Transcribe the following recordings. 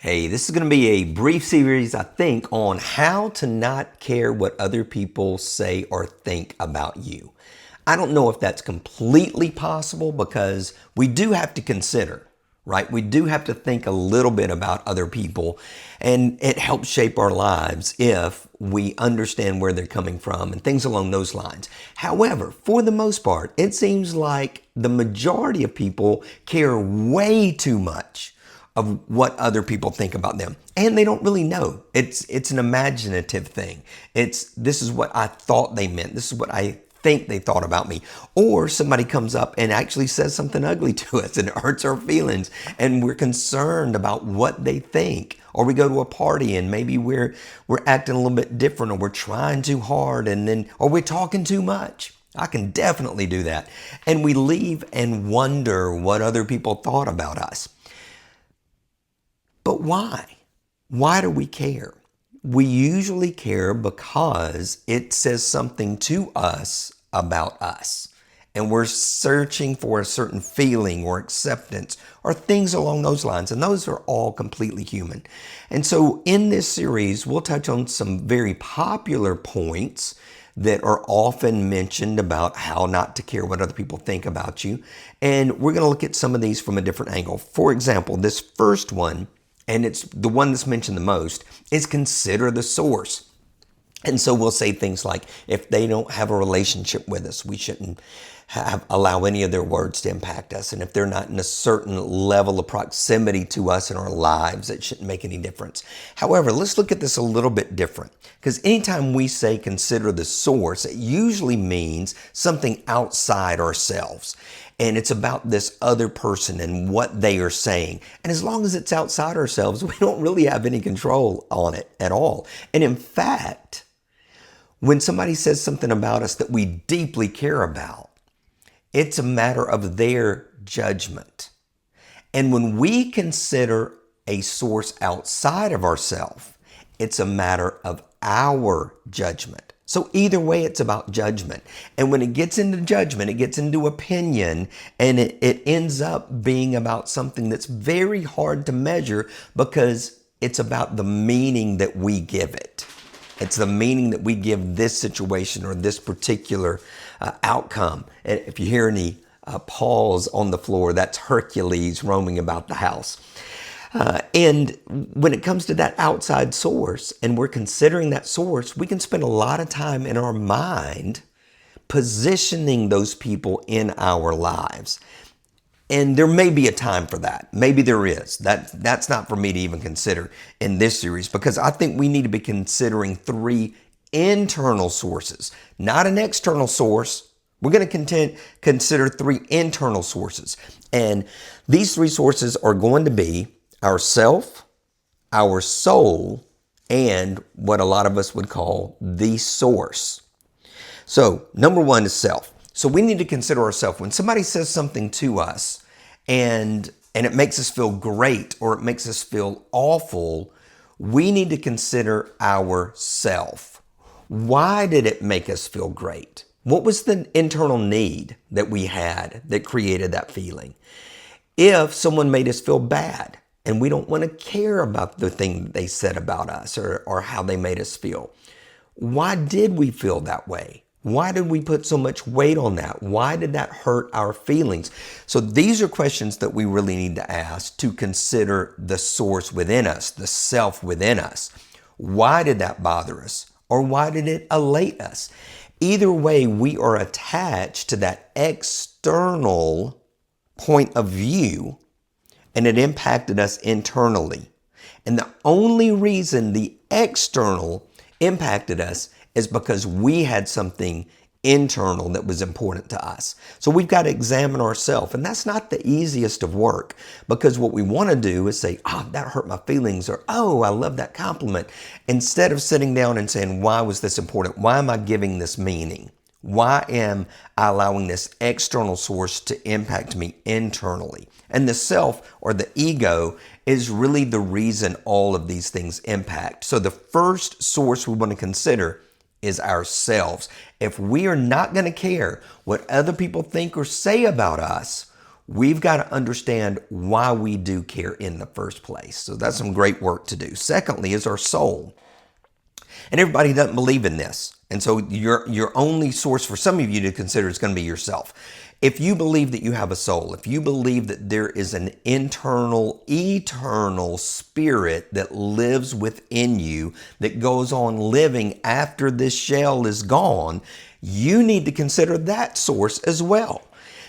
Hey, this is going to be a brief series, I think, on how to not care what other people say or think about you. I don't know if that's completely possible because we do have to consider, right? We do have to think a little bit about other people, and it helps shape our lives if we understand where they're coming from and things along those lines. However, for the most part, it seems like the majority of people care way too much of what other people think about them. And they don't really know. It's an imaginative thing. This is what I thought they meant. This is what I think they thought about me. Or somebody comes up and actually says something ugly to us and it hurts our feelings and we're concerned about what they think. Or we go to a party and maybe we're acting a little bit different, or we're trying too hard, or we're talking too much. I can definitely do that. And we leave and wonder what other people thought about us. But why? Why do we care? We usually care because it says something to us about us. And we're searching for a certain feeling or acceptance or things along those lines. And those are all completely human. And so in this series, we'll touch on some very popular points that are often mentioned about how not to care what other people think about you. And we're going to look at some of these from a different angle. For example, this first one, and it's the one that's mentioned the most, is consider the source. And so we'll say things like, if they don't have a relationship with us, we shouldn't allow any of their words to impact us. And if they're not in a certain level of proximity to us in our lives, it shouldn't make any difference. However, let's look at this a little bit different. Because anytime we say consider the source, it usually means something outside ourselves. And it's about this other person and what they are saying. And as long as it's outside ourselves, we don't really have any control on it at all. And in fact, when somebody says something about us that we deeply care about, it's a matter of their judgment. And when we consider a source outside of ourselves, it's a matter of our judgment. So either way, it's about judgment. And when it gets into judgment, it gets into opinion, and it ends up being about something that's very hard to measure because it's about the meaning that we give it. It's the meaning that we give this situation or this particular outcome. And if you hear any paws on the floor, that's Hercules roaming about the house. And when it comes to that outside source and we're considering that source, we can spend a lot of time in our mind positioning those people in our lives. And there may be a time for that. Maybe there is. That's not for me to even consider in this series, because I think we need to be considering three internal sources, not an external source. We're going to consider three internal sources. And these three sources are going to be our self, our soul, and what a lot of us would call the source. So number one is self. So we need to consider ourselves. When somebody says something to us and it makes us feel great or it makes us feel awful, we need to consider ourself. Why did it make us feel great? What was the internal need that we had that created that feeling? If someone made us feel bad and we don't want to care about the thing that they said about us or how they made us feel, why did we feel that way? Why did we put so much weight on that? Why did that hurt our feelings? So these are questions that we really need to ask to consider the source within us, the self within us. Why did that bother us? Or why did it elate us? Either way, we are attached to that external point of view, and it impacted us internally. And the only reason the external impacted us is because we had something internal that was important to us. So we've got to examine ourselves. And that's not the easiest of work, because what we want to do is say, that hurt my feelings, or, I love that compliment. Instead of sitting down and saying, why was this important? Why am I giving this meaning? Why am I allowing this external source to impact me internally? And the self, or the ego, is really the reason all of these things impact. So the first source we want to consider is ourselves. If we are not going to care what other people think or say about us, we've got to understand why we do care in the first place. So that's some great work to do. Secondly is our soul. And everybody doesn't believe in this. And so your only source for some of you to consider is going to be yourself. If you believe that you have a soul, if you believe that there is an internal, eternal spirit that lives within you, that goes on living after this shell is gone, you need to consider that source as well.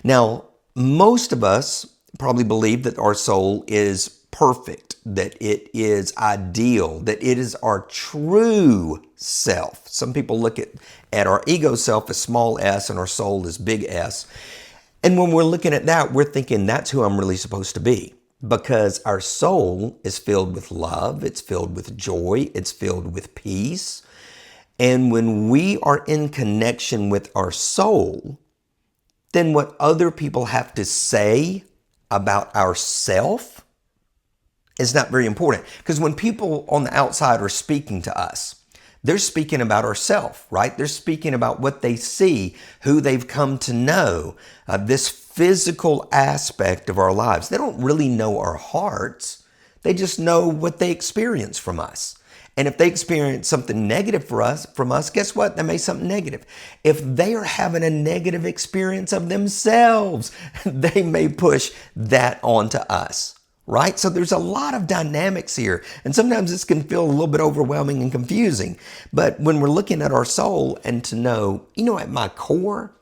Now, most of us probably believe that our soul is perfect, that it is ideal, that it is our true self. Some people look at our ego self as small s and our soul as big S. And when we're looking at that, we're thinking that's who I'm really supposed to be, because our soul is filled with love, it's filled with joy, it's filled with peace. And when we are in connection with our soul, then what other people have to say about ourself is not very important. Because when people on the outside are speaking to us, they're speaking about ourselves, right? They're speaking about what they see, who they've come to know, this physical aspect of our lives. They don't really know our hearts. They just know what they experience from us. And if they experience something negative from us, guess what? They may something negative. If they are having a negative experience of themselves, they may push that onto us. Right? So there's a lot of dynamics here. And sometimes this can feel a little bit overwhelming and confusing. But when we're looking at our soul and to know, at my core,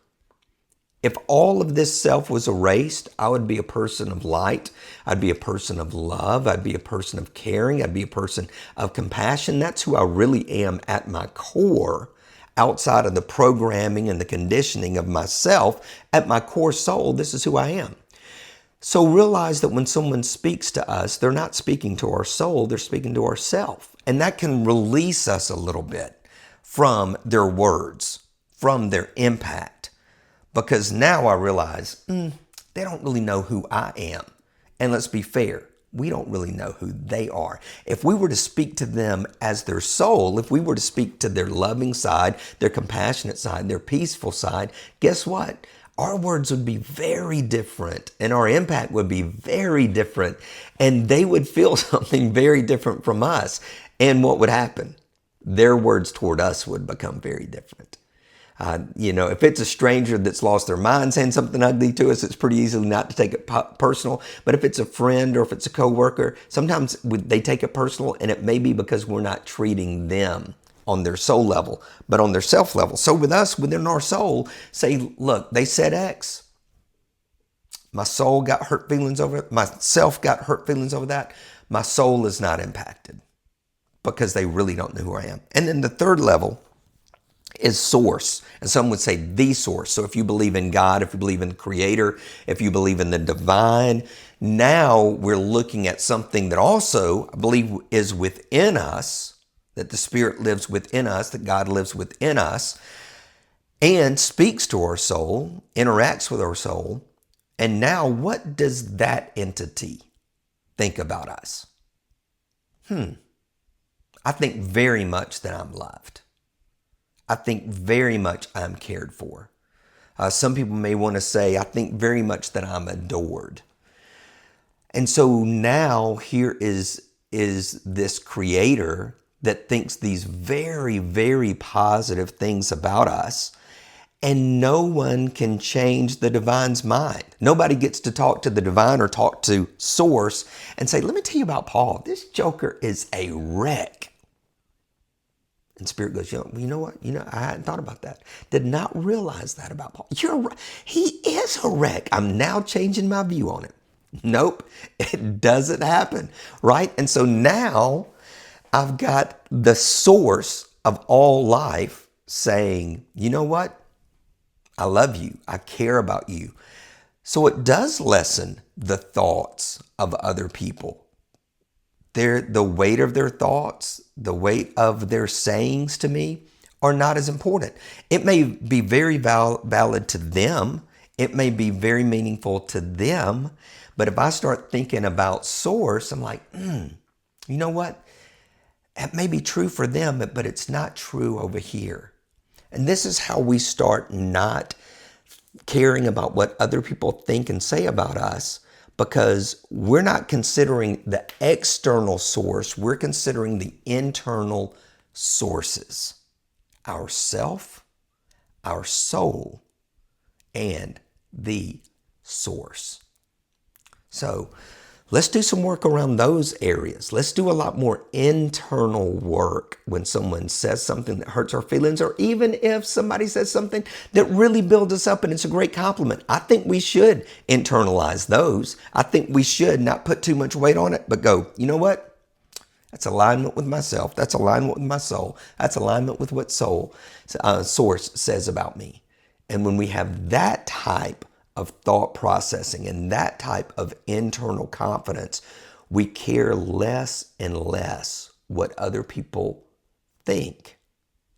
if all of this self was erased, I would be a person of light. I'd be a person of love. I'd be a person of caring. I'd be a person of compassion. That's who I really am at my core. Outside of the programming and the conditioning of myself, at my core soul, this is who I am. So realize that when someone speaks to us, they're not speaking to our soul, they're speaking to ourself. And that can release us a little bit from their words, from their impact. Because now I realize, they don't really know who I am. And let's be fair, we don't really know who they are. If we were to speak to them as their soul, if we were to speak to their loving side, their compassionate side, their peaceful side, guess what? Our words would be very different and our impact would be very different, and they would feel something very different from us. And what would happen? Their words toward us would become very different. If it's a stranger that's lost their mind saying something ugly to us, it's pretty easy not to take it personal. But if it's a friend or if it's a coworker, sometimes they take it personal, and it may be because we're not treating them on their soul level, but on their self level. So with us, within our soul, say, look, they said X. My soul got hurt feelings over it. My self got hurt feelings over that. My soul is not impacted because they really don't know who I am. And then the third level is source. And some would say the source. So if you believe in God, if you believe in the Creator, if you believe in the divine, now we're looking at something that also, I believe, is within us, that the Spirit lives within us, that God lives within us, and speaks to our soul, interacts with our soul. And now what does that entity think about us? I think very much that I'm loved. I think very much I'm cared for. Some people may want to say, I think very much that I'm adored. And so now here is this Creator that thinks these very, very positive things about us, and no one can change the divine's mind. Nobody gets to talk to the divine or talk to source and say, let me tell you about Paul. This joker is a wreck. And Spirit goes, you know what? I hadn't thought about that. Did not realize that about Paul. He is a wreck. I'm now changing my view on it. Nope, it doesn't happen, right? And so now I've got the source of all life saying, you know what? I love you. I care about you. So it does lessen the thoughts of other people. The weight of their thoughts, the weight of their sayings to me are not as important. It may be very valid to them. It may be very meaningful to them. But if I start thinking about source, I'm like, you know what? That may be true for them, but it's not true over here. And this is how we start not caring about what other people think and say about us, because we're not considering the external source, we're considering the internal sources: our self, our soul, and the source. So let's do some work around those areas. Let's do a lot more internal work when someone says something that hurts our feelings, or even if somebody says something that really builds us up and it's a great compliment. I think we should internalize those. I think we should not put too much weight on it, but go, you know what? That's alignment with myself. That's alignment with my soul. That's alignment with what source says about me. And when we have that type of thought processing and that type of internal confidence, we care less and less what other people think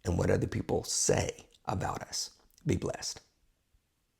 and what other people say about us. Be blessed.